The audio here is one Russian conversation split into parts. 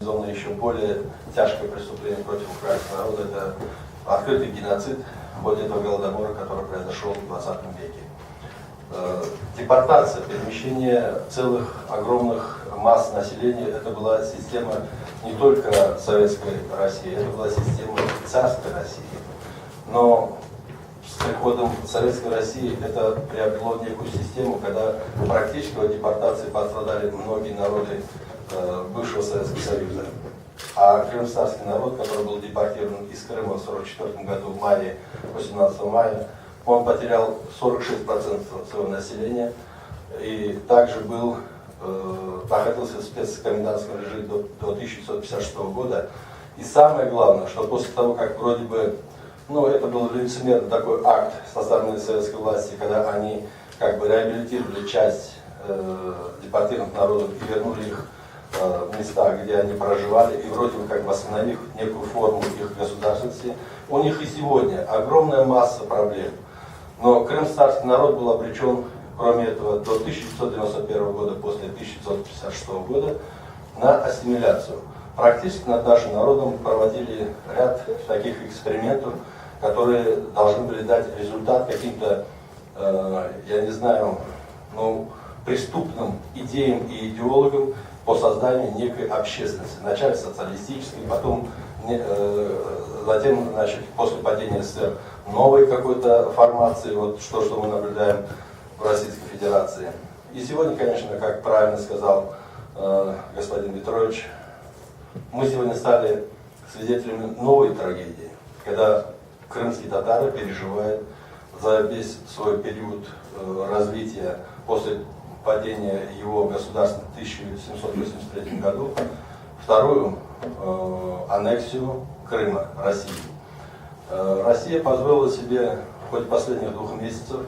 Еще более тяжкое преступление против украинского народа — это открытый геноцид вот этого голодомора, который произошел в 20 веке. Депортация, перемещение целых огромных масс населения — это была система не только Советской России, это была система царской России. Но с приходом Советской России это приобрело некую систему, когда практически от депортации пострадали многие народы бывшего Советского Союза. А крымстарский народ, который был депортирован из Крыма в 1944 году, в мае, 18 мая, он потерял 46% своего населения и также находился в спецкомендантском режиме до 1956 года. И самое главное, что после того, как вроде бы, это был лицемерный такой акт со стороны советской власти, когда они как бы реабилитировали часть депортированных народов и вернули их в места, где они проживали, и вроде бы как восстановив некую форму их государственности, у них и сегодня огромная масса проблем. Но крымстарский народ был обречен, кроме этого, до 1991 года, после 1956 года, на ассимиляцию. Практически над нашим народом проводили ряд таких экспериментов, которые должны были дать результат каким-то, преступным идеям и идеологам по созданию некой общественности. Вначале социалистической, затем, после падения СССР, новой какой-то формации, что мы наблюдаем в Российской Федерации. И сегодня, конечно, как правильно сказал господин Петрович, мы сегодня стали свидетелями новой трагедии, когда крымские татары переживают за весь свой период развития после падения его государства в 1783 году вторую аннексию Крыма России. Россия позволила себе в ходе последних 2 месяцев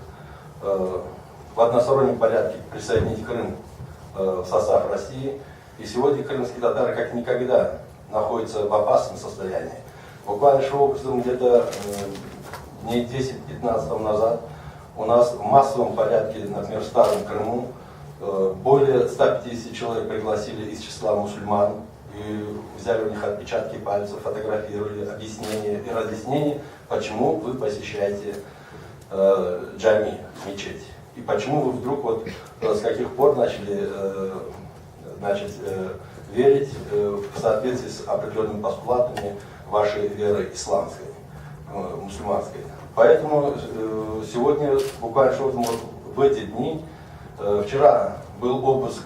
в одностороннем порядке присоединить Крым в состав России. И сегодня крымские татары как никогда находятся в опасном состоянии. Буквально образом где-то дней 10-15 назад у нас в массовом порядке, например, в Старом Крыму, более 150 человек пригласили из числа мусульман и взяли у них отпечатки пальцев, фотографировали, объяснения и разъяснения, почему вы посещаете джами, мечеть. И почему вы вдруг с каких пор начали верить в соответствии с определенными постулатами вашей веры исламской, мусульманской. Поэтому сегодня, буквально в эти дни, вчера был обыск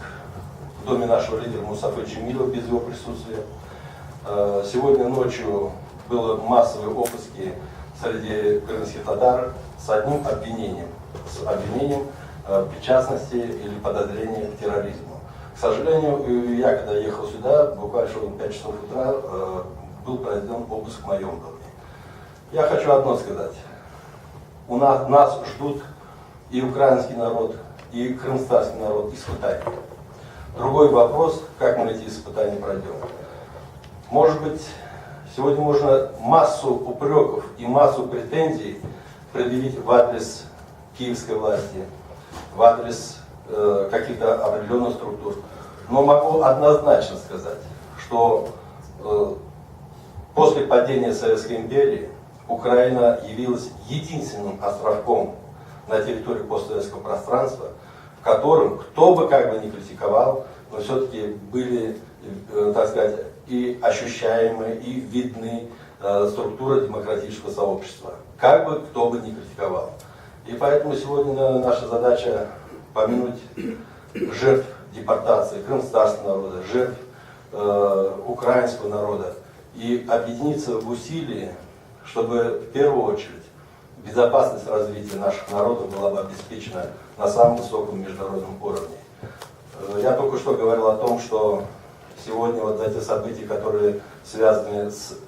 в доме нашего лидера Мустафы Джемилова без его присутствия. Сегодня ночью было массовые обыски среди крымских татар с одним обвинением, причастности или подозрения к терроризму. К сожалению, я когда ехал сюда, буквально в 5 часов утра, был проведен обыск в моем доме. Я хочу одно сказать. Нас ждут и украинский народ, и крымстарский народ испытаний. Другой вопрос, как мы эти испытания пройдем. Может быть, сегодня можно массу упреков и массу претензий предъявить в адрес киевской власти, в адрес каких-то определенных структур. Но могу однозначно сказать, что после падения Советской империи Украина явилась единственным островком на территории постсоветского пространства, в котором, кто бы как бы ни критиковал, но все-таки были, и ощущаемые, и видны структуры демократического сообщества, как бы кто бы ни критиковал. И поэтому сегодня наша задача помянуть жертв депортации крымстарского народа, жертв украинского народа и объединиться в усилии, чтобы в первую очередь безопасность развития наших народов была бы обеспечена на самом высоком международном уровне. Я только что говорил о том, что сегодня эти события, которые связаны с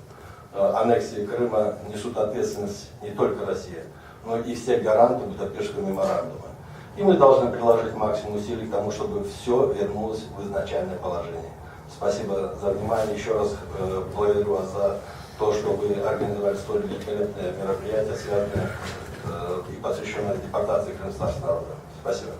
аннексией Крыма, несут ответственность не только Россия, но и все гаранты Будапештского меморандума. И мы должны приложить максимум усилий к тому, чтобы все вернулось в изначальное положение. Спасибо за внимание. Еще раз благодарю вас за то, что вы организовали столь великолепное мероприятие, связанное и посвященное депортации крымстарского народа. Спасибо.